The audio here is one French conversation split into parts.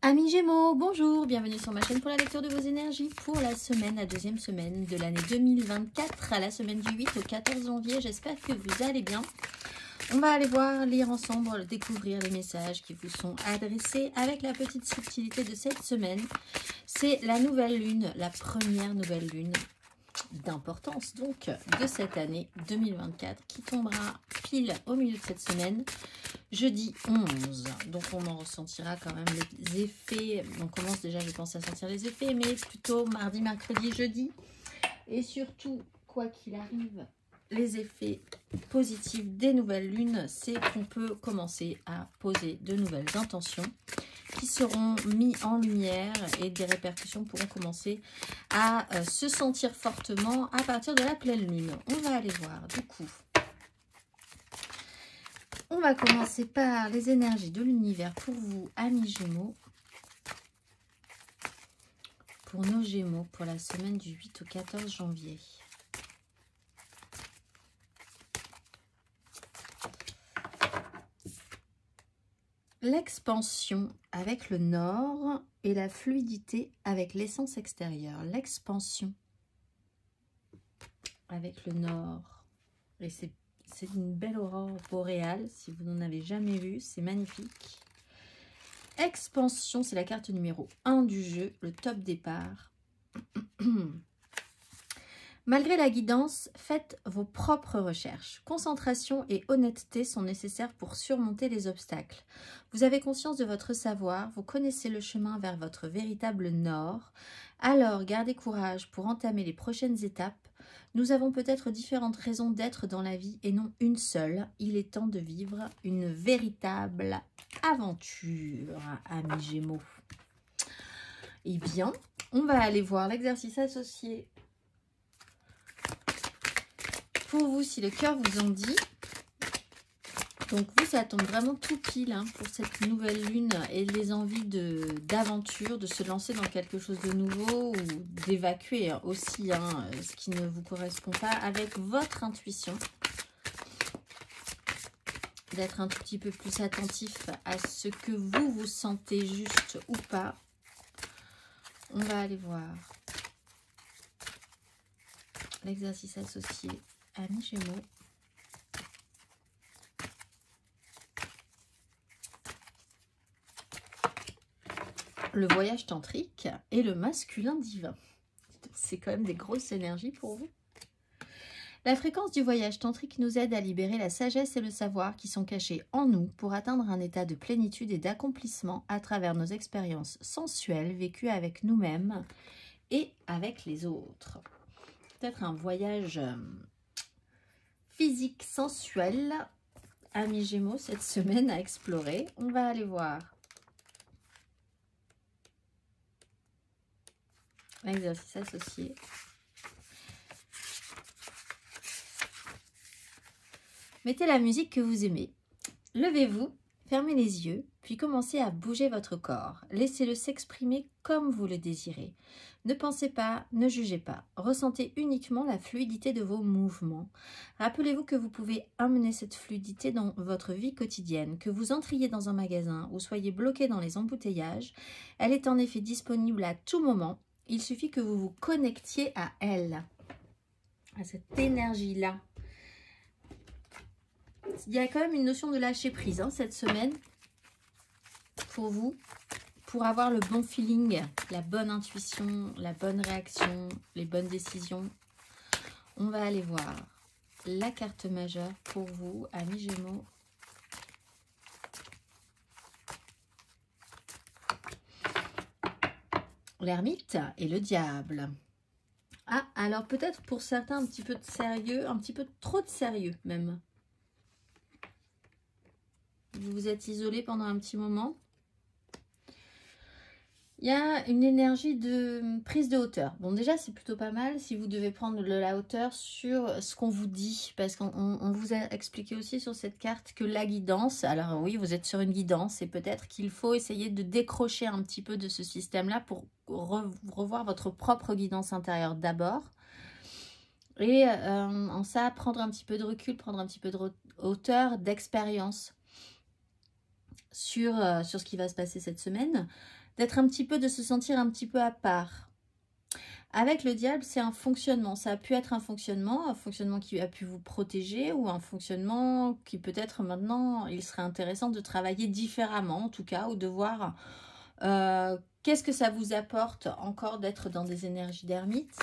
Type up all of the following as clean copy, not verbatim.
Amis Gémeaux, bonjour, bienvenue sur ma chaîne pour la lecture de vos énergies pour la deuxième semaine de l'année 2024, à la semaine du 8 au 14 janvier. J'espère que vous allez bien. On va aller voir, lire ensemble, découvrir les messages qui vous sont adressés avec la petite subtilité de cette semaine. C'est la nouvelle lune, la première nouvelle lune d'importance donc de cette année 2024 qui tombera pile au milieu de cette semaine, jeudi 11. Donc on en ressentira quand même les effets. On commence déjà, je pense, à sentir les effets, mais plutôt mardi, mercredi, jeudi. Et surtout, quoi qu'il arrive, les effets positifs des nouvelles lunes, c'est qu'on peut commencer à poser de nouvelles intentions qui seront mis en lumière et des répercussions pourront commencer à se sentir fortement à partir de la pleine lune. On va aller voir du coup. On va commencer par les énergies de l'univers pour vous, amis Gémeaux. Pour nos Gémeaux, pour la semaine du 8 au 14 janvier. L'expansion avec le nord et la fluidité avec l'essence extérieure. L'expansion avec le nord. Et c'est une belle aurore boréale. Si vous n'en avez jamais vu, c'est magnifique. Expansion, c'est la carte numéro 1 du jeu, le top départ. Malgré la guidance, faites vos propres recherches. Concentration et honnêteté sont nécessaires pour surmonter les obstacles. Vous avez conscience de votre savoir, vous connaissez le chemin vers votre véritable nord. Alors, gardez courage pour entamer les prochaines étapes. Nous avons peut-être différentes raisons d'être dans la vie et non une seule. Il est temps de vivre une véritable aventure, amis Gémeaux. Eh bien, on va aller voir l'exercice associé pour vous, si le cœur vous en dit. Donc vous, ça tombe vraiment tout pile hein, pour cette nouvelle lune et les envies d'aventure, de se lancer dans quelque chose de nouveau ou d'évacuer aussi hein, ce qui ne vous correspond pas avec votre intuition. D'être un tout petit peu plus attentif à ce que vous vous sentez juste ou pas. On va aller voir l'exercice associé. Amis Gémeaux. Le voyage tantrique et le masculin divin. C'est quand même des grosses énergies pour vous. La fréquence du voyage tantrique nous aide à libérer la sagesse et le savoir qui sont cachés en nous pour atteindre un état de plénitude et d'accomplissement à travers nos expériences sensuelles vécues avec nous-mêmes et avec les autres. Peut-être un voyage physique, sensuel, amis Gémeaux, cette semaine à explorer. On va aller voir l'exercice associé. Mettez la musique que vous aimez. Levez-vous, fermez les yeux, puis commencez à bouger votre corps. Laissez-le s'exprimer comme vous le désirez. Ne pensez pas, ne jugez pas. Ressentez uniquement la fluidité de vos mouvements. Rappelez-vous que vous pouvez amener cette fluidité dans votre vie quotidienne. Que vous entriez dans un magasin ou soyez bloqué dans les embouteillages, elle est en effet disponible à tout moment. Il suffit que vous vous connectiez à elle, à cette énergie-là. Il y a quand même une notion de lâcher prise hein, cette semaine pour vous, pour avoir le bon feeling, la bonne intuition, la bonne réaction, les bonnes décisions. On va aller voir la carte majeure pour vous, amis Gémeaux. L'ermite et le diable. Ah, alors peut-être pour certains un petit peu de sérieux, un petit peu trop de sérieux même. Vous vous êtes isolé pendant un petit moment. Il y a une énergie de prise de hauteur. Bon, déjà, c'est plutôt pas mal si vous devez prendre de la hauteur sur ce qu'on vous dit. Parce qu'on vous a expliqué aussi sur cette carte que la guidance, alors oui, vous êtes sur une guidance et peut-être qu'il faut essayer de décrocher un petit peu de ce système-là pour revoir votre propre guidance intérieure d'abord. Et en ça, prendre un petit peu de recul, prendre un petit peu de hauteur, d'expérience. sur ce qui va se passer cette semaine, d'être un petit peu, de se sentir un petit peu à part. Avec le diable, c'est un fonctionnement. Ça a pu être un fonctionnement qui a pu vous protéger ou un fonctionnement qui peut-être maintenant, il serait intéressant de travailler différemment en tout cas, ou de voir qu'est-ce que ça vous apporte encore d'être dans des énergies d'ermite.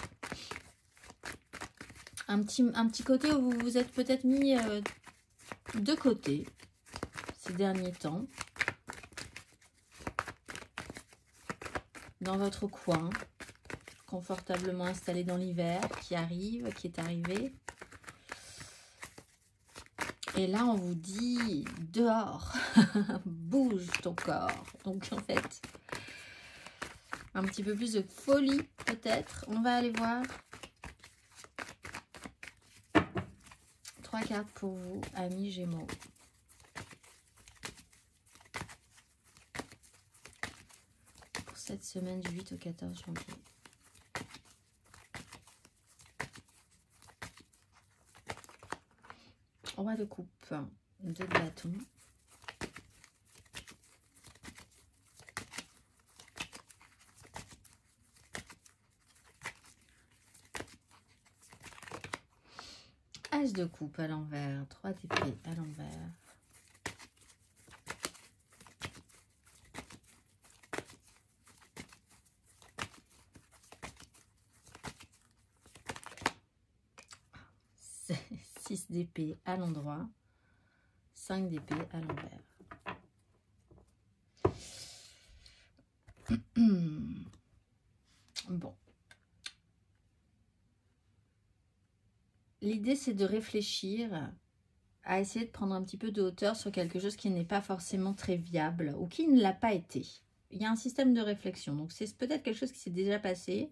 Un petit côté où vous vous êtes peut-être mis de côté ces derniers temps. Dans votre coin, confortablement installé dans l'hiver qui arrive, qui est arrivé. Et là, on vous dit dehors, bouge ton corps. Donc en fait, un petit peu plus de folie peut-être. On va aller voir 3 cartes pour vous, amis Gémeaux. Pour cette semaine du 8 au 14 janvier. Roi de coupe, 2 de bâton. As de coupe à l'envers, 3 d'épée à l'envers. Six d'épée à l'endroit, 5 d'épée à l'envers. Bon. L'idée, c'est de réfléchir à essayer de prendre un petit peu de hauteur sur quelque chose qui n'est pas forcément très viable ou qui ne l'a pas été. Il y a un système de réflexion. Donc, c'est peut-être quelque chose qui s'est déjà passé.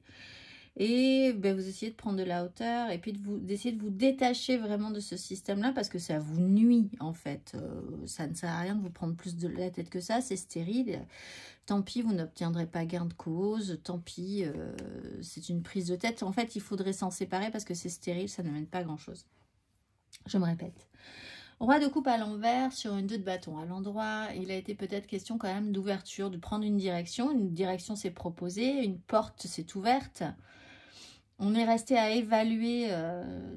Et ben, vous essayez de prendre de la hauteur et puis d'essayer de vous détacher vraiment de ce système-là parce que ça vous nuit en fait. Ça ne sert à rien de vous prendre plus de la tête que ça, c'est stérile. Tant pis, vous n'obtiendrez pas gain de cause, tant pis, c'est une prise de tête. En fait, il faudrait s'en séparer parce que c'est stérile, ça ne mène pas à grand-chose. Je me répète. Roi de coupe à l'envers sur une 2 de bâton. À l'endroit, il a été peut-être question quand même d'ouverture, de prendre une direction. Une direction s'est proposée, une porte s'est ouverte. On est resté à évaluer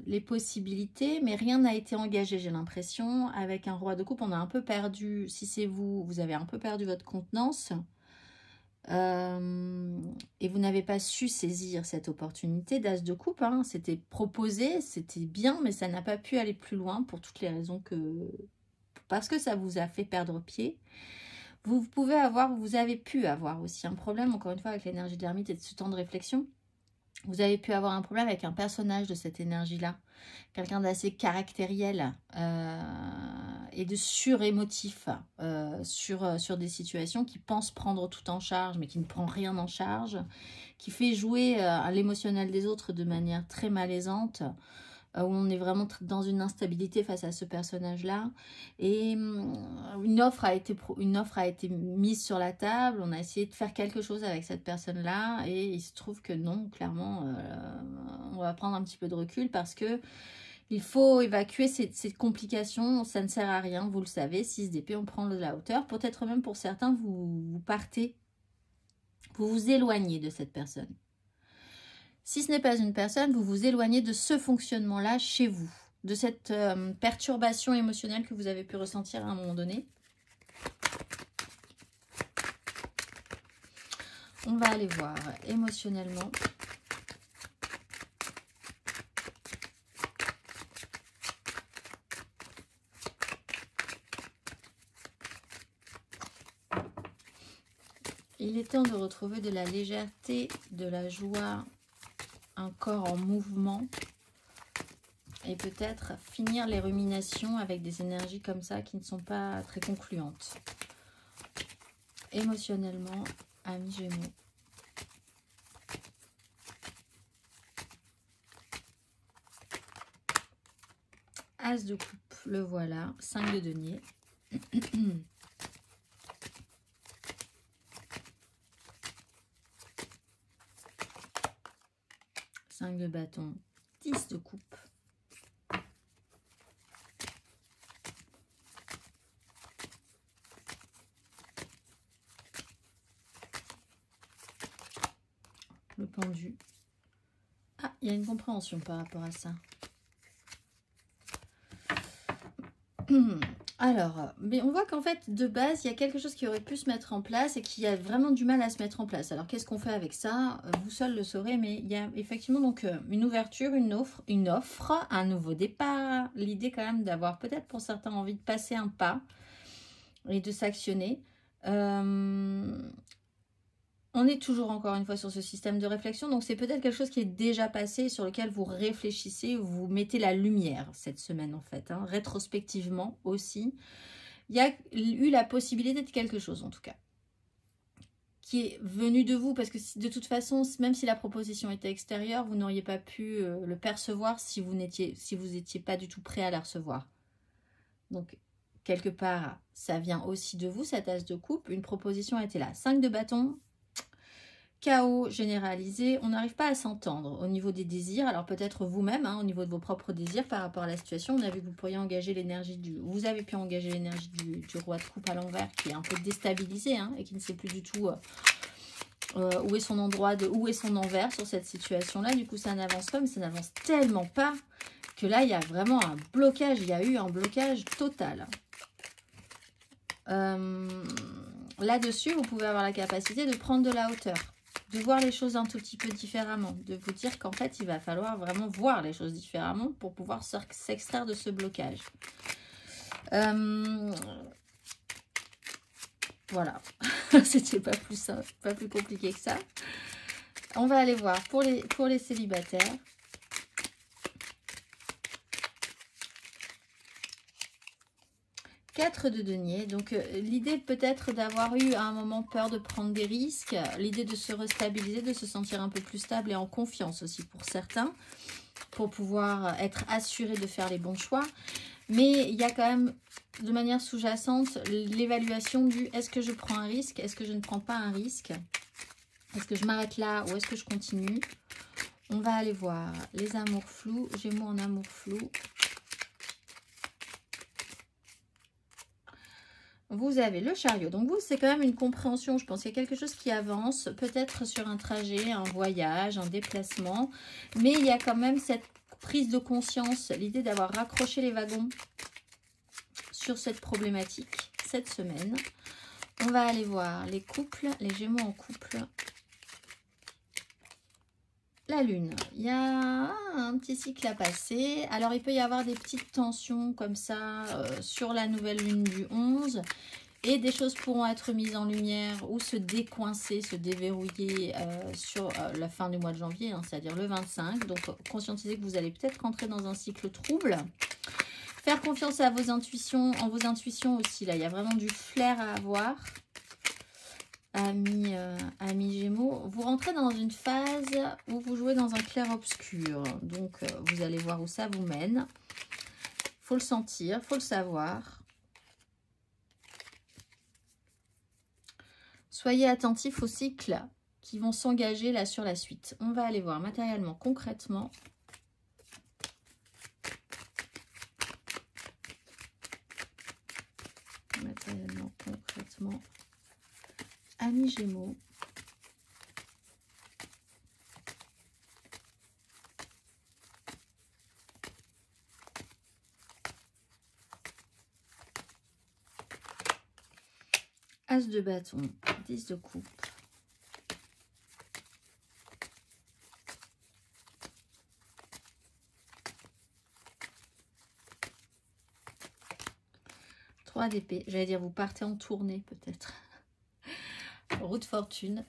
les possibilités, mais rien n'a été engagé, j'ai l'impression. Avec un roi de coupe, on a un peu perdu, si c'est vous, vous avez un peu perdu votre contenance. Et vous n'avez pas su saisir cette opportunité d'as de coupe. Hein. C'était proposé, c'était bien, mais ça n'a pas pu aller plus loin pour toutes les raisons que... Parce que ça vous a fait perdre pied. Vous avez pu avoir aussi un problème, encore une fois, avec l'énergie de l'ermite et de ce temps de réflexion. Vous avez pu avoir un problème avec un personnage de cette énergie-là. Quelqu'un d'assez caractériel et de surémotif sur des situations qui pense prendre tout en charge, mais qui ne prend rien en charge, qui fait jouer à l'émotionnel des autres de manière très malaisante, où on est vraiment dans une instabilité face à ce personnage-là. Et une offre a été mise sur la table, on a essayé de faire quelque chose avec cette personne-là, et il se trouve que non, clairement, on va prendre un petit peu de recul parce que il faut évacuer ces complications, ça ne sert à rien, vous le savez, 6 d'épée, on prend de la hauteur, peut-être même pour certains, vous partez, vous vous éloignez de cette personne. Si ce n'est pas une personne, vous vous éloignez de ce fonctionnement-là chez vous, de cette perturbation émotionnelle que vous avez pu ressentir à un moment donné. On va aller voir émotionnellement. Il est temps de retrouver de la légèreté, de la joie, un corps en mouvement et peut-être finir les ruminations avec des énergies comme ça qui ne sont pas très concluantes. Émotionnellement, amis Gémeaux. As de coupe, le voilà, 5 de denier. 5 de bâton, 10 de coupe. le pendu. Ah, il y a une compréhension par rapport à ça. Alors, mais on voit qu'en fait, de base, il y a quelque chose qui aurait pu se mettre en place et qui a vraiment du mal à se mettre en place. Alors, qu'est-ce qu'on fait avec ça? Vous seul le saurez, mais il y a effectivement donc une ouverture, une offre, un nouveau départ. L'idée quand même d'avoir peut-être pour certains envie de passer un pas et de s'actionner. On est toujours encore une fois sur ce système de réflexion, donc c'est peut-être quelque chose qui est déjà passé, sur lequel vous réfléchissez, vous mettez la lumière cette semaine en fait, hein, rétrospectivement aussi. Il y a eu la possibilité de quelque chose en tout cas, qui est venu de vous, parce que de toute façon, même si la proposition était extérieure, vous n'auriez pas pu le percevoir si vous étiez pas du tout prêt à la recevoir. Donc quelque part, ça vient aussi de vous, cette as de coupe, une proposition était là. 5 de bâton. Chaos généralisé, on n'arrive pas à s'entendre au niveau des désirs. Alors peut-être vous-même, hein, au niveau de vos propres désirs par rapport à la situation. On a vu que vous pourriez engager l'énergie vous avez pu engager l'énergie du roi de coupe à l'envers qui est un peu déstabilisé hein, et qui ne sait plus du tout où est son endroit, où est son envers sur cette situation-là. Du coup, ça n'avance pas, mais ça n'avance tellement pas que là, il y a vraiment un blocage. Il y a eu un blocage total. Là-dessus, vous pouvez avoir la capacité de prendre de la hauteur, de voir les choses un tout petit peu différemment, de vous dire qu'en fait, il va falloir vraiment voir les choses différemment pour pouvoir s'extraire de ce blocage. Voilà, c'était pas plus simple, pas plus compliqué que ça. On va aller voir pour les célibataires. Quatre de denier, donc l'idée peut-être d'avoir eu à un moment peur de prendre des risques, l'idée de se restabiliser, de se sentir un peu plus stable et en confiance aussi pour certains, pour pouvoir être assuré de faire les bons choix. Mais il y a quand même de manière sous-jacente l'évaluation du est-ce que je prends un risque, est-ce que je ne prends pas un risque, est-ce que je m'arrête là ou est-ce que je continue. On va aller voir les amours flous, Gémeaux en amour flou. Vous avez le chariot. Donc vous, c'est quand même une compréhension. Je pense qu'il y a quelque chose qui avance, peut-être sur un trajet, un voyage, un déplacement. Mais il y a quand même cette prise de conscience, l'idée d'avoir raccroché les wagons sur cette problématique cette semaine. On va aller voir les couples, les Gémeaux en couple. La lune, il y a un petit cycle à passer. Alors, il peut y avoir des petites tensions comme ça sur la nouvelle lune du 11. Et des choses pourront être mises en lumière ou se décoincer, se déverrouiller sur la fin du mois de janvier, hein, c'est-à-dire le 25. Donc, conscientisez que vous allez peut-être rentrer dans un cycle trouble. Faire confiance à vos intuitions, en vos intuitions aussi. Là, il y a vraiment du flair à avoir. Amis Gémeaux, vous rentrez dans une phase où vous jouez dans un clair-obscur. Donc, vous allez voir où ça vous mène. Il faut le sentir, il faut le savoir. Soyez attentifs aux cycles qui vont s'engager là sur la suite. On va aller voir matériellement, concrètement. Matériellement, concrètement. Amis Gémeaux. As de bâton, 10 de coupe. Trois d'épée. J'allais dire, vous partez en tournée peut-être. Roue de fortune.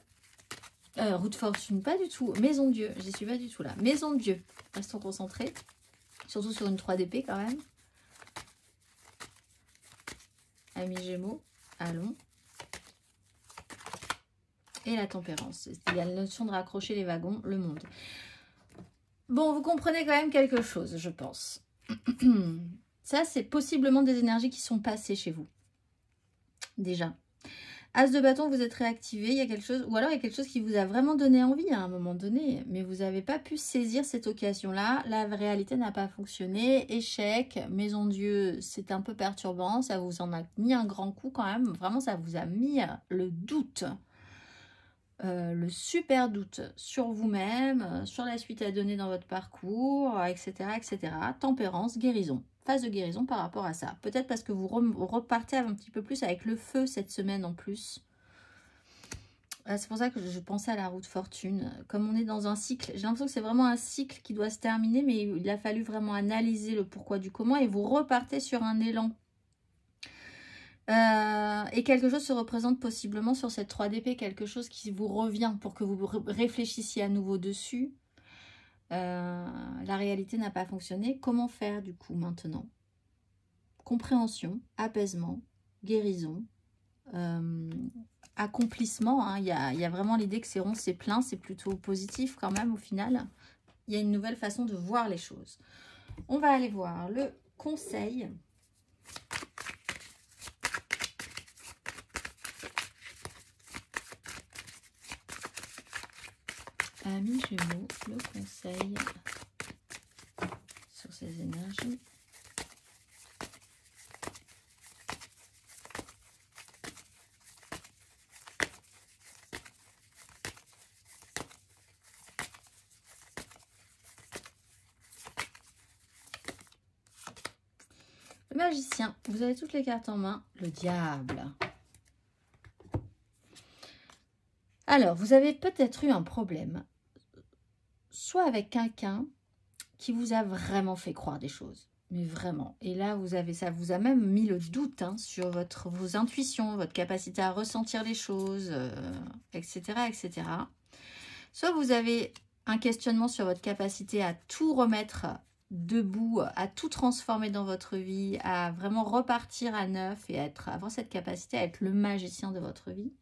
Roue de fortune, pas du tout. Maison Dieu, j'y suis pas du tout là. Maison Dieu. Restons concentrés. Surtout sur une 3 d'épée quand même. Amis Gémeaux, allons. Et la tempérance. Il y a la notion de raccrocher les wagons, le monde. Bon, vous comprenez quand même quelque chose, je pense. Ça, c'est possiblement des énergies qui sont passées chez vous. Déjà. As de bâton, vous êtes réactivé. Il y a quelque chose, ou alors il y a quelque chose qui vous a vraiment donné envie à un moment donné, mais vous n'avez pas pu saisir cette occasion-là. La réalité n'a pas fonctionné. Échec, Maison Dieu, c'est un peu perturbant. Ça vous en a mis un grand coup quand même. Vraiment, ça vous a mis le doute. le super doute sur vous-même, sur la suite à donner dans votre parcours, etc., etc. Tempérance, guérison. Phase de guérison par rapport à ça. Peut-être parce que vous repartez un petit peu plus avec le feu cette semaine en plus. C'est pour ça que je pensais à la roue de fortune. Comme on est dans un cycle, j'ai l'impression que c'est vraiment un cycle qui doit se terminer, mais il a fallu vraiment analyser le pourquoi du comment et vous repartez sur un élan. Et quelque chose se représente possiblement sur cette 3 d'épée, quelque chose qui vous revient pour que vous réfléchissiez à nouveau dessus. La réalité n'a pas fonctionné. Comment faire du coup maintenant? Compréhension, apaisement, guérison, accomplissement. Hein. Il y a vraiment l'idée que c'est rond, c'est plein, c'est plutôt positif quand même au final. Il y a une nouvelle façon de voir les choses. On va aller voir le conseil. Amis Gémeaux, le conseil sur ces énergies. Le magicien, vous avez toutes les cartes en main. Le diable. Alors, vous avez peut-être eu un problème, soit avec quelqu'un qui vous a vraiment fait croire des choses, mais vraiment. Et là, ça vous a même mis le doute hein, sur vos intuitions, votre capacité à ressentir les choses, etc., etc. Soit vous avez un questionnement sur votre capacité à tout remettre debout, à tout transformer dans votre vie, à vraiment repartir à neuf et avoir cette capacité à être le magicien de votre vie.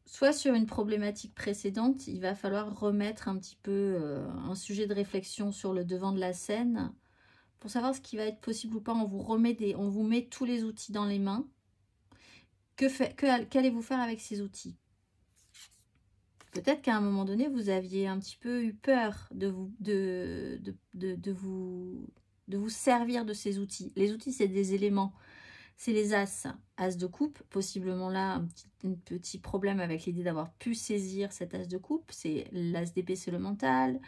Soit sur une problématique précédente, il va falloir remettre un petit peu un sujet de réflexion sur le devant de la scène pour savoir ce qui va être possible ou pas. On vous met tous les outils dans les mains. Qu'allez-vous faire avec ces outils? Peut-être qu'à un moment donné, vous aviez un petit peu eu peur de vous servir de ces outils. Les outils, c'est des éléments. C'est les as. As de coupe, possiblement là, un petit problème avec l'idée d'avoir pu saisir cet as de coupe. C'est l'as d'épée, c'est le mental.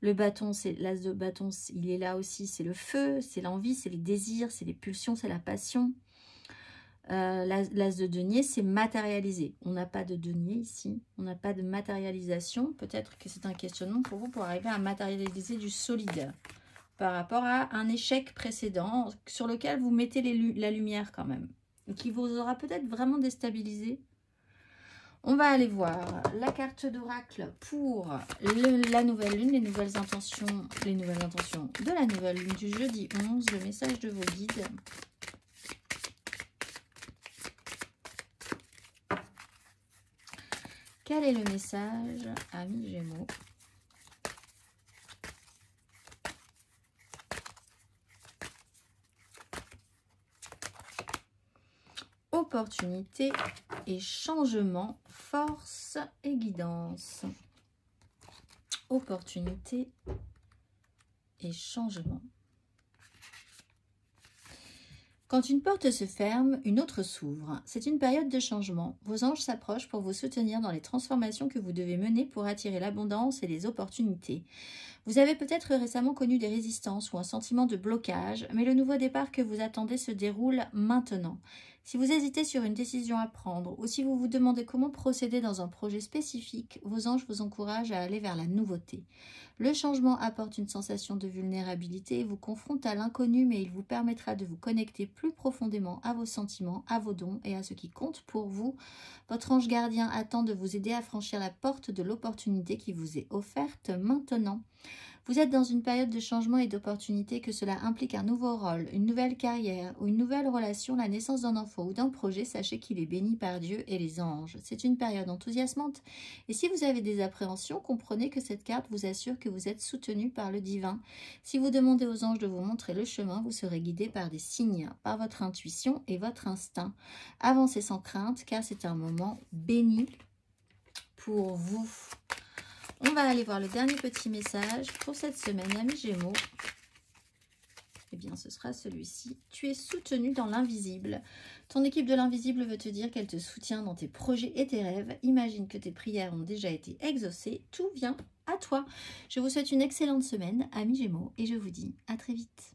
Le bâton, c'est l'as de bâton, il est là aussi, c'est le feu, c'est l'envie, c'est les désirs, c'est les pulsions, c'est la passion. L'as de denier, c'est matérialiser. On n'a pas de denier ici, on n'a pas de matérialisation. Peut-être que c'est un questionnement pour vous pour arriver à matérialiser du solide par rapport à un échec précédent sur lequel vous mettez la lumière quand même, et qui vous aura peut-être vraiment déstabilisé. On va aller voir la carte d'oracle pour la nouvelle lune, les nouvelles intentions de la nouvelle lune du jeudi 11, le message de vos guides. Quel est le message, amis Gémeaux? Opportunité et changement, force et guidance. Opportunité et changement. Quand une porte se ferme, une autre s'ouvre. C'est une période de changement. Vos anges s'approchent pour vous soutenir dans les transformations que vous devez mener pour attirer l'abondance et les opportunités. Vous avez peut-être récemment connu des résistances ou un sentiment de blocage, mais le nouveau départ que vous attendez se déroule maintenant. Si vous hésitez sur une décision à prendre ou si vous vous demandez comment procéder dans un projet spécifique, vos anges vous encouragent à aller vers la nouveauté. Le changement apporte une sensation de vulnérabilité et vous confronte à l'inconnu, mais il vous permettra de vous connecter plus profondément à vos sentiments, à vos dons et à ce qui compte pour vous. Votre ange gardien attend de vous aider à franchir la porte de l'opportunité qui vous est offerte maintenant. Vous êtes dans une période de changement et d'opportunité, que cela implique un nouveau rôle, une nouvelle carrière ou une nouvelle relation, la naissance d'un enfant ou d'un projet, sachez qu'il est béni par Dieu et les anges. C'est une période enthousiasmante et si vous avez des appréhensions, comprenez que cette carte vous assure que vous êtes soutenu par le divin. Si vous demandez aux anges de vous montrer le chemin, vous serez guidé par des signes, par votre intuition et votre instinct. Avancez sans crainte car c'est un moment béni pour vous. On va aller voir le dernier petit message pour cette semaine, amis Gémeaux. eh bien ce sera celui-ci. Tu es soutenu dans l'invisible. Ton équipe de l'invisible veut te dire qu'elle te soutient dans tes projets et tes rêves. Imagine que tes prières ont déjà été exaucées. Tout vient à toi. Je vous souhaite une excellente semaine, amis Gémeaux, et je vous dis à très vite.